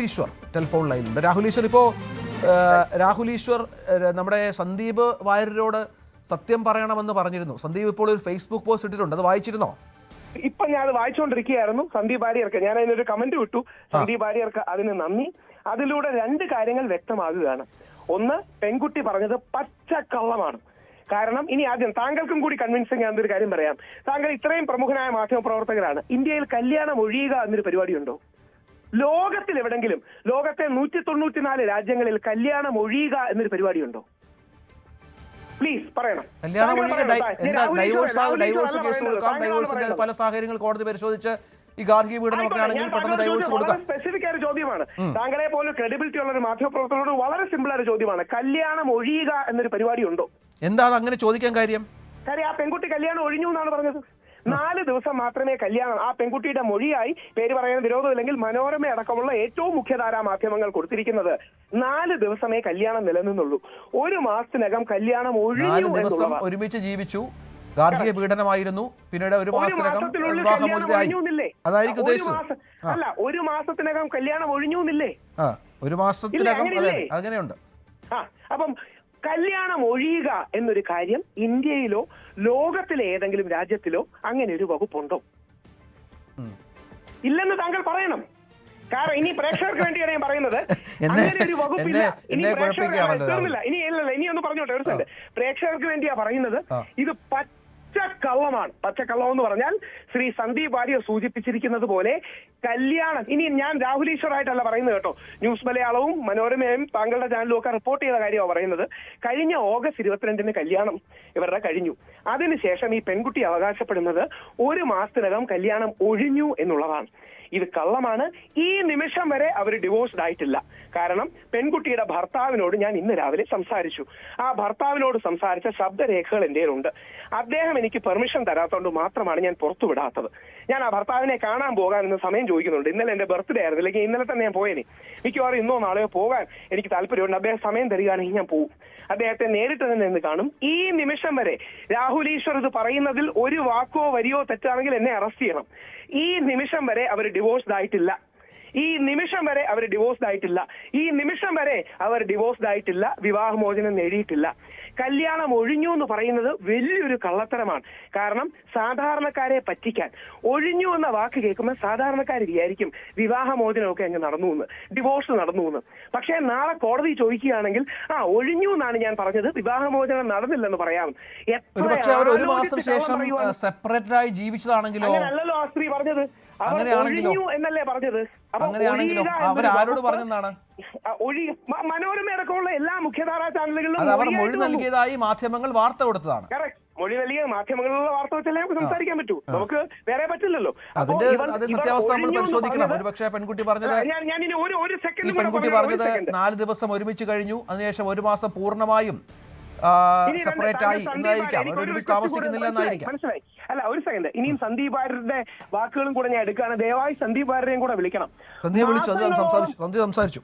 Easwar telephone ലൈനിലുണ്ട്. Rahul Easwar, Rahul Easwar നമ്മുടെ സന്ദീപ് വാര്യരോട് സത്യം പറയണമെന്ന് പറഞ്ഞിരുന്നു. സന്ദീപ് ഇപ്പോൾ ഒരു ഫേസ്ബുക്ക് പോസ്റ്റ് ഇട്ടിട്ടുണ്ട്, അത് വായിച്ചിരുന്നോ? ഇപ്പൊ ഞാൻ അത് വായിച്ചുകൊണ്ടിരിക്കുകയായിരുന്നു. സന്ദീപ് വാര്യർക്ക് ഞാൻ അതിനൊരു കമന്റ് വിട്ടു. സന്ദീപ് വാര്യർക്ക് അതിന് നന്ദി. അതിലൂടെ രണ്ട് കാര്യങ്ങൾ വ്യക്തമാകുകയാണ്. ഒന്ന്, പെൺകുട്ടി പറഞ്ഞത് പച്ചക്കള്ളമാണ്. കാരണം ഇനി ആദ്യം താങ്കൾക്കും കൂടി കൺവിൻസിംഗ് ആണെന്നൊരു കാര്യം പറയാം. താങ്കൾ ഇത്രയും പ്രമുഖനായ മാധ്യമപ്രവർത്തകരാണ്. ഇന്ത്യയിൽ കല്യാണം ഒഴിയുക എന്നൊരു പരിപാടിയുണ്ടോ? ലോകത്തിൽ എവിടെങ്കിലും, ലോകത്തെ 194 രാജ്യങ്ങളിൽ കല്യാണം ഒഴിയുക എന്നൊരു പരിപാടിയുണ്ടോ? പ്ലീസ് പറയണം. പല സാഹചര്യങ്ങൾ കോടതി പരിശോധിച്ച് ഈ ഗാർഹിക പീഡനമൊക്കെ ആണെങ്കിൽ പെട്ടെന്ന് ഡൈവോഴ്സ് കൊടുക്കാം. സ്പെസിഫിക് ആയ ചോദ്യമാണ്. താങ്കളെ പോലെ ക്രെഡിബിലിറ്റി ഉള്ള ഒരു മാധ്യമപ്രവർത്തകരോട് വളരെ സിമ്പിൾ ആയ ചോദ്യമാണ്. കല്യാണം ഒഴിയുക എന്നൊരു പരിപാടി ഉണ്ടോ? എന്താണ് അങ്ങനെ ചോദിക്കാൻ കാര്യം? ആ പെൺകുട്ടി കല്യാണം ഒഴിഞ്ഞു എന്നാണ് പറഞ്ഞത്. 4 ദിവസം മാത്രമേ കല്യാണം, ആ പെൺകുട്ടിയുടെ മൊഴിയായി, പേര് പറയുന്ന വിരോധമില്ലെങ്കിൽ മനോരമ അടക്കമുള്ള ഏറ്റവും മുഖ്യധാരാ മാധ്യമങ്ങൾ കൊടുത്തിരിക്കുന്നത് 4 ദിവസമേ കല്യാണം നിലനിന്നുള്ളൂ. 1 മാസത്തിനകം കല്യാണം ഒഴിഞ്ഞു. 4 ദിവസം ഒരുമിച്ച് ജീവിച്ചു, ഗാർഹിക പീഡനമായിരുന്നു, പിന്നീട് 1 മാസത്തിനകം വിവാഹമോചിതയായി. അതായിരിക്കും ഉദ്ദേശിച്ചത്. അല്ല, 1 മാസത്തിനകം കല്യാണം ഒഴിഞ്ഞു എന്നില്ലേ? 1 മാസത്തിനകം അങ്ങനെയുണ്ട്. അപ്പം കല്യാണം ഒഴിയുക എന്നൊരു കാര്യം ഇന്ത്യയിലോ ലോകത്തിലെ ഏതെങ്കിലും രാജ്യത്തിലോ അങ്ങനെ ഒരു വകുപ്പുണ്ടോ? ഇല്ലെന്ന് താങ്കൾ പറയണം. കാരണം ഇനി പ്രേക്ഷകർക്ക് വേണ്ടിയാണ് ഞാൻ പറയുന്നത്. അങ്ങനെ ഒരു വകുപ്പില്ല. ഇനി ഒന്ന് പറഞ്ഞോട്ടെ ഒരു സെക്കൻഡ്. പ്രേക്ഷകർക്ക് വേണ്ടിയാ പറയുന്നത്. ഇത് പച്ചക്കള്ളമാണ്. പച്ചക്കള്ളം എന്ന് പറഞ്ഞാൽ ശ്രീ സന്ദീപ് വാര്യർ സൂചിപ്പിച്ചിരിക്കുന്നത് പോലെ കല്യാണം, ഇനി ഞാൻ രാഹുൽ ഈശ്വറായിട്ടല്ല പറയുന്നത് കേട്ടോ, ന്യൂസ് മലയാളവും മനോരമയും താങ്കളുടെ ചാനലും ഒക്കെ റിപ്പോർട്ട് ചെയ്ത കാര്യമാണ് പറയുന്നത്. കഴിഞ്ഞ ഓഗസ്റ്റ് 22-ന് കല്യാണം ഇവരുടെ കഴിഞ്ഞു. അതിനുശേഷം ഈ പെൺകുട്ടി അവകാശപ്പെടുന്നത് 1 മാസത്തിനകം കല്യാണം ഒഴിഞ്ഞു എന്നുള്ളതാണ്. ഇത് കള്ളമാണ്. ഈ നിമിഷം വരെ അവർ ഡിവോഴ്സ്ഡ് ആയിട്ടില്ല. കാരണം പെൺകുട്ടിയുടെ ഭർത്താവിനോട് ഞാൻ ഇന്ന് രാവിലെ സംസാരിച്ചു. ആ ഭർത്താവിനോട് സംസാരിച്ച ശബ്ദരേഖകൾ എൻ്റെ ഉണ്ട്. അദ്ദേഹം എനിക്ക് പെർമിഷൻ തരാത്തതുകൊണ്ട് മാത്രമാണ് ഞാൻ പുറത്തുവിടാത്തത്. ഞാൻ ആ ഭർത്താവിനെ കാണാൻ പോകാൻ ഇന്ന് സമയം ചോദിക്കുന്നുണ്ട്. ഇന്നലെ എൻ്റെ ബർത്ത്ഡേ ആയിരുന്നു, അല്ലെങ്കിൽ ഇന്നലെ തന്നെ ഞാൻ പോയേനെ. മിക്കവാറും ഇന്നോ നാളെയോ പോകാൻ എനിക്ക് താല്പര്യമുണ്ട്. അദ്ദേഹം സമയം തരികയാണെങ്കിൽ ഞാൻ പോകും. അദ്ദേഹത്തെ നേരിട്ട് തന്നെ എന്ന് കാണും. ഈ നിമിഷം വരെ രാഹുൽ ഈശ്വർ ഇത് പറയുന്നതിൽ ഒരു വാക്കോ വരിയോ തെറ്റാണെങ്കിൽ എന്നെ അറസ്റ്റ് ചെയ്യണം. ഈ നിമിഷം വരെ അവർ ഡിവോഴ്സ്ഡ് ആയിട്ടില്ല. ഈ നിമിഷം വരെ അവർ ഡിവോഴ്സ്ഡ് ആയിട്ടില്ല. ഈ നിമിഷം വരെ അവർ ഡിവോഴ്സ്ഡ് ആയിട്ടില്ല. വിവാഹമോചനം നേടിയിട്ടില്ല. കല്യാണം ഒഴിഞ്ഞു എന്ന് പറയുന്നത് വലിയൊരു കള്ളത്തരമാണ്. കാരണം സാധാരണക്കാരെ പറ്റിക്കാൻ ഒഴിഞ്ഞു എന്ന വാക്ക് കേൾക്കുമ്പോൾ സാധാരണക്കാർ വിചാരിക്കും വിവാഹമോചനമൊക്കെ അങ്ങ് നടന്നു എന്ന്, ഡിവോഴ്സ് നടന്നു എന്ന്. പക്ഷേ നാളെ കോടതി ചോദിക്കുകയാണെങ്കിൽ ഒഴിഞ്ഞു എന്നാണ് ഞാൻ പറഞ്ഞത്, വിവാഹമോചനം നടന്നില്ലെന്ന് പറയാം. ഒരു മാസം ശേഷം സെപ്പറേറ്റ് ആയി ജീവിച്ചതാണെങ്കിലോ? അങ്ങനെയല്ലല്ലോ ആ സ്ത്രീ പറഞ്ഞത്. ഒഴിഞ്ഞു എന്നല്ലേ പറഞ്ഞത്. അങ്ങനെയാണെങ്കിലോ അവരാരോട് പറഞ്ഞതാണ്? മനോരമ അടക്കമുള്ള എല്ലാ മുഖ്യധാരാ ചാനലുകളിലും അവർ മൊഴി നൽകിയതായി മാധ്യമങ്ങൾ വാർത്ത കൊടുത്തതാണ്. മൊഴി നൽകിയ മാധ്യമങ്ങളിലുള്ള വാർത്ത വെച്ചല്ലേ നമുക്ക് സംസാരിക്കാൻ പറ്റൂ. നമുക്ക് വേറെ പറ്റില്ലല്ലോ. അതിന്റെ സത്യാവസ്ഥ നമ്മൾ പരിശോധിക്കണം. ഒരുപക്ഷെ പെൺകുട്ടി പറഞ്ഞത് 4 ദിവസം ഒരുമിച്ച് കഴിഞ്ഞു, അതിനുശേഷം 1 മാസം പൂർണ്ണമായും സെപ്പറേറ്റ് ആയി എന്നായിരിക്കാം, ഒരുമിച്ച് താമസിക്കുന്നില്ല എന്നായിരിക്കാം. മനസ്സിലായി? അല്ല, ഒരു സെക്കൻഡ്. ഇനിയും സന്ദീപ് വാര്യരുടെ വാക്കുകളും കൂടെ ഞാൻ എടുക്കുകയാണ്. ദയവായി സന്ദീപ് വാര്യരെയും കൂടെ വിളിക്കണം. സന്ധ്യ വിളിച്ചു, സന്ധ്യ സംസാരിച്ചു.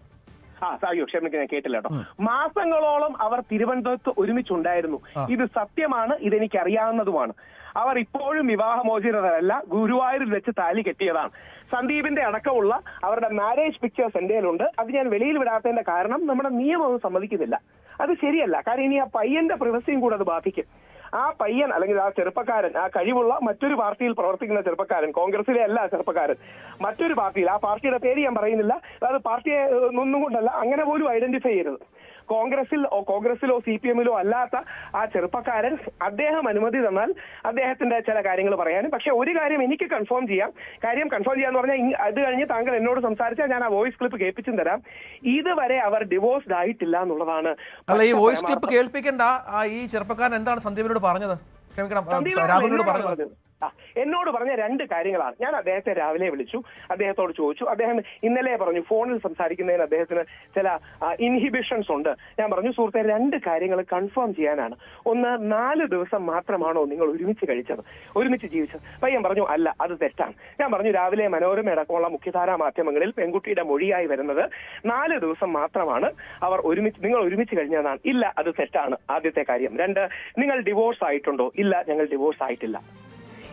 ക്ഷമിക്ക്, ഞാൻ കേട്ടില്ല കേട്ടോ. മാസങ്ങളോളം അവർ തിരുവനന്തപുരത്ത് ഒരുമിച്ചുണ്ടായിരുന്നു. ഇത് സത്യമാണ്, ഇതെനിക്ക് അറിയാവുന്നതുമാണ്. അവർ ഇപ്പോഴും വിവാഹമോചിതരല്ല, ഗുരുവായൂരിൽ വെച്ച് താലി കെട്ടിയതാണ്. സന്ദീപിന്റെ അടക്കമുള്ള അവരുടെ മാരേജ് പിക്ചേഴ്സ് എൻ്റെ കയ്യിലുണ്ട്. അത് ഞാൻ വെളിയിൽ വിടാത്തതിന്റെ കാരണം നമ്മുടെ നിയമം സമ്മതിക്കുന്നില്ല. അത് ശരിയല്ല. കാരണം ഇനി ആ പയ്യന്റെ പ്രിവസിയും കൂടെ അത് ബാധിക്കും. ആ പയ്യൻ അല്ലെങ്കിൽ ആ ചെറുപ്പക്കാരൻ, ആ കഴിവുള്ള മറ്റൊരു പാർട്ടിയിൽ പ്രവർത്തിക്കുന്ന ചെറുപ്പക്കാരൻ, കോൺഗ്രസിലെ അല്ല ചെറുപ്പക്കാരൻ, മറ്റൊരു പാർട്ടിയിൽ, ആ പാർട്ടിയുടെ പേര് ഞാൻ പറയുന്നില്ല, അത് പാർട്ടിയെ ഒന്നും കൊണ്ടല്ല, അങ്ങനെ പോലും ഐഡന്റിഫൈ ചെയ്യരുത്. കോൺഗ്രസിലോ CPM-ലോ അല്ലാത്ത ആ ചെറുപ്പക്കാരൻ, അദ്ദേഹം അനുമതി തന്നാൽ അദ്ദേഹത്തിന്റെ ചില കാര്യങ്ങൾ പറയാനും. പക്ഷെ ഒരു കാര്യം എനിക്ക് കൺഫേം ചെയ്യാന്ന് പറഞ്ഞാൽ, അത് കഴിഞ്ഞ് താങ്കൾ എന്നോട് സംസാരിച്ചാൽ ഞാൻ ആ വോയിസ് ക്ലിപ്പ് കേൾപ്പിച്ചും തരാം. ഇതുവരെ അവർ ഡിവോഴ്സ്ഡ് ആയിട്ടില്ല എന്നുള്ളതാണ്. അല്ല, ഈ വോയിസ് ക്ലിപ്പ് കേൾപ്പിക്കേണ്ട. ഈ ചെറുപ്പക്കാരൻ എന്താണ് സന്ദീപിനോട് പറഞ്ഞത്? രാഹുലിനോട് പറഞ്ഞത്? എന്നോട് പറഞ്ഞ 2 കാര്യങ്ങളാണ്. ഞാൻ അദ്ദേഹത്തെ രാവിലെ വിളിച്ചു, അദ്ദേഹത്തോട് ചോദിച്ചു. അദ്ദേഹം ഇന്നലെ പറഞ്ഞു ഫോണിൽ സംസാരിക്കുന്നതിന് അദ്ദേഹത്തിന് ചില ഇൻഹിബിഷൻസ് ഉണ്ട്. ഞാൻ പറഞ്ഞു, സുഹൃത്തെ, 2 കാര്യങ്ങൾ കൺഫേം ചെയ്യാനാണ്. ഒന്ന്, 4 ദിവസം മാത്രമാണോ നിങ്ങൾ ഒരുമിച്ച് കഴിച്ചത്, ഒരുമിച്ച് ജീവിച്ചത്? പയ്യൻ പറഞ്ഞു, അല്ല, അത് തെറ്റാണ്. ഞാൻ പറഞ്ഞു, രാവിലെ മനോരമ അടക്കമുള്ള മുഖ്യധാരാ മാധ്യമങ്ങളിൽ പെൺകുട്ടിയുടെ മൊഴിയായി വരുന്നത് 4 ദിവസം മാത്രമാണ് നിങ്ങൾ ഒരുമിച്ച് കഴിഞ്ഞതാണ്. ഇല്ല, അത് തെറ്റാണ്. ആദ്യത്തെ കാര്യം. 2, നിങ്ങൾ ഡിവോഴ്സ് ആയിട്ടുണ്ടോ? ഇല്ല, ഞങ്ങൾ ഡിവോഴ്സ് ആയിട്ടില്ല.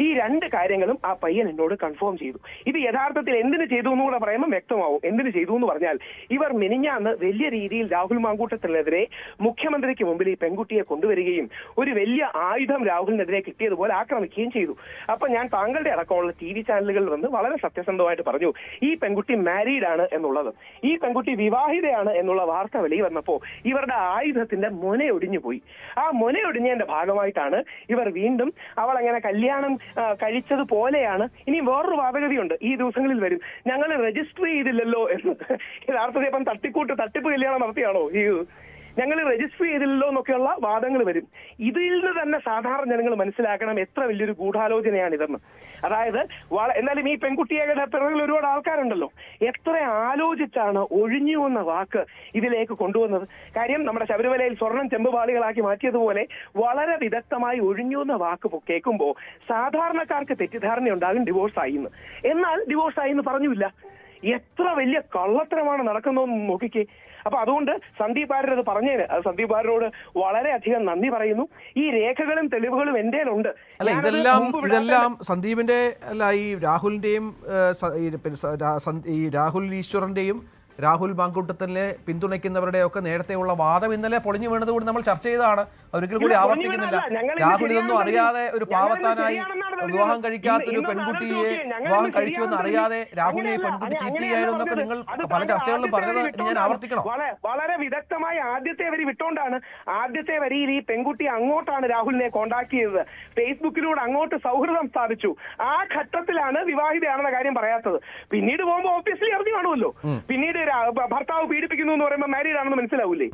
ഈ രണ്ട് കാര്യങ്ങളും ആ പയ്യൻ എന്നോട് കൺഫേം ചെയ്തു. ഇത് യഥാർത്ഥത്തിൽ എന്തിനു ചെയ്തു എന്ന് കൂടെ പറയുമ്പോൾ വ്യക്തമാവും. എന്തിനു ചെയ്തു എന്ന് പറഞ്ഞാൽ, ഇവർ മിനിഞ്ഞാന്ന് വലിയ രീതിയിൽ രാഹുൽ മാങ്കൂട്ടത്തിനെതിരെ മുഖ്യമന്ത്രിക്ക് മുമ്പിൽ ഈ പെൺകുട്ടിയെ കൊണ്ടുവരികയും ഒരു വലിയ ആയുധം രാഹുലിനെതിരെ കിട്ടിയതുപോലെ ആക്രമിക്കുകയും ചെയ്തു. അപ്പൊ ഞാൻ താങ്കളുടെ അടക്കമുള്ള TV ചാനലുകളിൽ വന്ന് വളരെ സത്യസന്ധമായിട്ട് പറഞ്ഞു, ഈ പെൺകുട്ടി മാരീഡ് ആണ് എന്നുള്ളത്, ഈ പെൺകുട്ടി വിവാഹിതയാണ് എന്നുള്ള വാർത്ത വെളിയിൽ വന്നപ്പോ ഇവരുടെ ആയുധത്തിന്റെ മുനയൊടിഞ്ഞു പോയി. ആ മുനയൊടിഞ്ഞതിന്റെ ഭാഗമായിട്ടാണ് ഇവർ വീണ്ടും അവൾ അങ്ങനെ കല്യാണം കഴിച്ചതുപോലെയാണ്. ഇനി വേറൊരു വാദഗതിയുണ്ട്, ഈ ദിവസങ്ങളിൽ വരും, ഞങ്ങൾ രജിസ്റ്റർ ചെയ്തില്ലല്ലോ എന്ന്. യഥാർത്ഥത്തിൽ ഇപ്പം തട്ടിപ്പ് കല്യാണം നടത്തിയാണോ ഈ ഞങ്ങൾ രജിസ്റ്റർ ചെയ്തില്ലല്ലോ എന്നൊക്കെയുള്ള വാദങ്ങൾ വരും. ഇതിൽ നിന്ന് തന്നെ സാധാരണ ജനങ്ങൾ മനസ്സിലാക്കണം എത്ര വലിയൊരു ഗൂഢാലോചനയാണിതെന്ന്. അതായത് എന്നാലും ഈ പെൺകുട്ടിയുടെ പിറകിൽ ഒരുപാട് ആൾക്കാരുണ്ടല്ലോ, എത്ര ആലോചിച്ചാണ് ഒഴിഞ്ഞു എന്ന വാക്ക് ഇതിലേക്ക് കൊണ്ടുവന്നത്. കാര്യം നമ്മുടെ ശബരിമലയിൽ സ്വർണം ചെമ്പുപാളികളാക്കി മാറ്റിയതുപോലെ വളരെ വിദഗ്ധമായി ഒഴിഞ്ഞു എന്ന വാക്ക് കേൾക്കുമ്പോൾ സാധാരണക്കാർക്ക് തെറ്റിദ്ധാരണയുണ്ടാകും ഡിവോഴ്സ് ആയി എന്ന്. എന്നാൽ ഡിവോഴ്സ് ആയി എന്ന് പറഞ്ഞില്ല. എത്ര വലിയ കള്ളത്തരമാണ് നടക്കുന്നതെന്ന് നോക്കിക്കേ. അപ്പൊ അതുകൊണ്ട് സന്ദീപ് വാര്യർ അത് പറഞ്ഞതിന് സന്ദീപ് വാര്യരോട് വളരെയധികം നന്ദി പറയുന്നു. ഈ രേഖകളും തെളിവുകളും എന്റെ ഉണ്ട്. അല്ല, ഇതെല്ലാം സന്ദീപിന്റെ അല്ല, ഈ രാഹുലിന്റെയും ഈ രാഹുൽ ഈശ്വറിന്റെയും രാഹുൽ മാങ്കൂട്ടത്തിനെ പിന്തുണയ്ക്കുന്നവരുടെ ഒക്കെ നേരത്തെയുള്ള വാദം ഇന്നലെ പൊളിഞ്ഞു വീണത് കൂടി നമ്മൾ ചർച്ച ചെയ്തതാണ്. ഒരിക്കൽ കൂടി ആവർത്തിക്കുന്നില്ല. രാഹുൽ ഇതൊന്നും അറിയാതെ ഒരു പാവത്താനായി വിവാഹം കഴിക്കാത്തൊരു പെൺകുട്ടിയെ വിവാഹം കഴിച്ചു എന്ന് അറിയാതെ രാഹുലിനെ പെൺകുട്ടി ചീറ്റ് ചെയ്യാനും എന്നൊക്കെ നിങ്ങൾ പല ചർച്ചകളിലും പറഞ്ഞത് ഞാൻ ആവർത്തിക്കണം. വളരെ വിദഗ്ധമായി ആദ്യത്തെ വരി വിട്ടോണ്ടാണ്. ആദ്യത്തെ വരിയിൽ ഈ പെൺകുട്ടി അങ്ങോട്ടാണ് രാഹുലിനെ കോണ്ടാക്ട് ചെയ്തത്, ഫേസ്ബുക്കിലൂടെ അങ്ങോട്ട് സൗഹൃദം സ്ഥാപിച്ചു. ആ ഘട്ടത്തിലാണ് വിവാഹിതയാണെന്ന കാര്യം പറയാത്തത്. പിന്നീട് പോകുമ്പോൾ ഓബ്വിയസ്ലി അറിഞ്ഞു കാണുമല്ലോ. പിന്നീട് ഭർത്താവ് പീഡിപ്പിക്കുന്നു എന്ന് പറയുമ്പോൾ മാരീഡ് ആണെന്ന് മനസ്സിലാവൂലേ.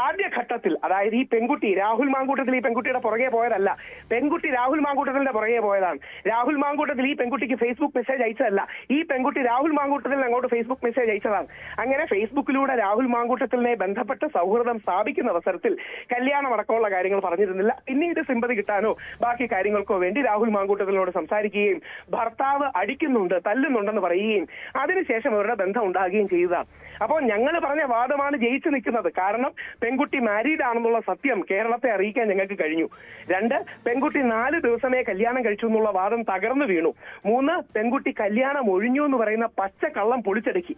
ആദ്യ ഘട്ടത്തിൽ, അതായത് ഈ പെൺകുട്ടി രാഹുൽ മാങ്കൂട്ടത്തിൽ ഈ പെൺകുട്ടിയുടെ പുറകെ പോയതല്ല, പെൺകുട്ടി രാഹുൽ മാങ്കൂട്ടത്തിന്റെ പുറകെ പോയതാണ്. രാഹുൽ മാങ്കൂട്ടത്തിൽ ഈ പെൺകുട്ടിക്ക് ഫേസ്ബുക്ക് മെസ്സേജ് അയച്ചതല്ല, ഈ പെൺകുട്ടി രാഹുൽ മാങ്കൂട്ടത്തിൽ അങ്ങോട്ട് ഫേസ്ബുക്ക് മെസ്സേജ് അയച്ചതാണ്. അങ്ങനെ ഫേസ്ബുക്കിലൂടെ രാഹുൽ മാങ്കൂട്ടത്തിനെ ബന്ധപ്പെട്ട് സൗഹൃദം സ്ഥാപിക്കുന്ന അവസരത്തിൽ കല്യാണം അടക്കമുള്ള കാര്യങ്ങൾ പറഞ്ഞിരുന്നില്ല. പിന്നീട് സിമ്പതി കിട്ടാനോ ബാക്കി കാര്യങ്ങൾക്കോ വേണ്ടി രാഹുൽ മാങ്കൂട്ടത്തിനോട് സംസാരിക്കുകയും ഭർത്താവ് അടിക്കുന്നുണ്ട് തല്ലുന്നുണ്ടെന്ന് പറയുകയും അതിനുശേഷം അവരുടെ ബന്ധം ഉണ്ടാകുകയും ചെയ്തതാണ്. അപ്പോൾ ഞങ്ങൾ പറഞ്ഞ വാദമാണ് ജയിച്ചു നിൽക്കുന്നത്. കാരണം പെൺകുട്ടി മാരീഡ് ആണെന്നുള്ള സത്യം കേരളത്തെ അറിയിക്കാൻ ഞങ്ങൾക്ക് കഴിഞ്ഞു. 2, പെൺകുട്ടി 4 ദിവസമേ കല്യാണം കഴിച്ചു എന്നുള്ള വാദം തകർന്നു വീണു. 3, പെൺകുട്ടി കല്യാണം ഒഴിഞ്ഞു എന്ന് പറയുന്ന പച്ചക്കള്ളം പൊളിച്ചടുക്കി.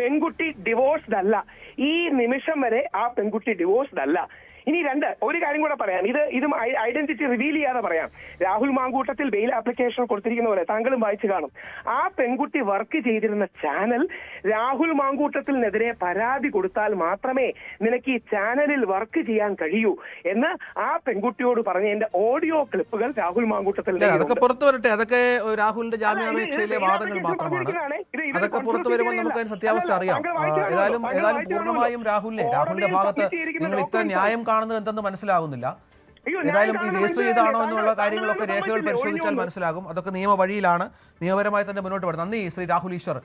പെൺകുട്ടി ഡിവോഴ്സ്ഡ് അല്ല. ഈ നിമിഷം വരെ ആ പെൺകുട്ടി ഡിവോഴ്സ്ഡ് അല്ല. ഇനി 2, ഒരു കാര്യം കൂടെ പറയാം. ഇതും ഐഡന്റിറ്റി റിവീൽ ചെയ്യാതെ പറയാം. രാഹുൽ മാങ്കൂട്ടത്തിൽ ബെയിൽ ആപ്ലിക്കേഷൻ കൊടുത്തിരിക്കുന്ന പോലെ താങ്കളും വായിച്ചു കാണും. ആ പെൺകുട്ടി വർക്ക് ചെയ്തിരുന്ന ചാനൽ രാഹുൽ മാങ്കൂട്ടത്തിനെതിരെ പരാതി കൊടുത്താൽ മാത്രമേ നിനക്ക് ഈ ചാനലിൽ വർക്ക് ചെയ്യാൻ കഴിയൂ എന്ന് ആ പെൺകുട്ടിയോട് പറഞ്ഞതിന്റെ ഓഡിയോ ക്ലിപ്പുകൾ രാഹുൽ മാങ്കൂട്ടത്തിൽ അതൊക്കെ പുറത്തു വരട്ടെ. അതൊക്കെ രാഹുലിന്റെ ജാമ്യാപേക്ഷയിലെ വാദങ്ങൾ മാത്രമാണ്. അതൊക്കെ പുറത്തു വരുമ്പോൾ നമുക്ക് അതിന് സത്യാവസ്ഥ അറിയാം. ഏതായാലും പൂർണ്ണമായും രാഹുലിന്റെ ഭാഗത്ത് നിങ്ങൾ ഇത്ര ന്യായം കാണുന്നത് എന്തെന്ന് മനസ്സിലാകുന്നില്ല. ഏതായാലും ഈ രജിസ്റ്റർ ചെയ്താണോ എന്നുള്ള കാര്യങ്ങളൊക്കെ രേഖകൾ പരിശോധിച്ചാൽ മനസ്സിലാകും. അതൊക്കെ നിയമ വഴിയിലാണ്, നിയമപരമായി തന്നെ മുന്നോട്ട് പോകുന്നത്. നന്ദി ശ്രീ രാഹുൽ ഈശ്വർ.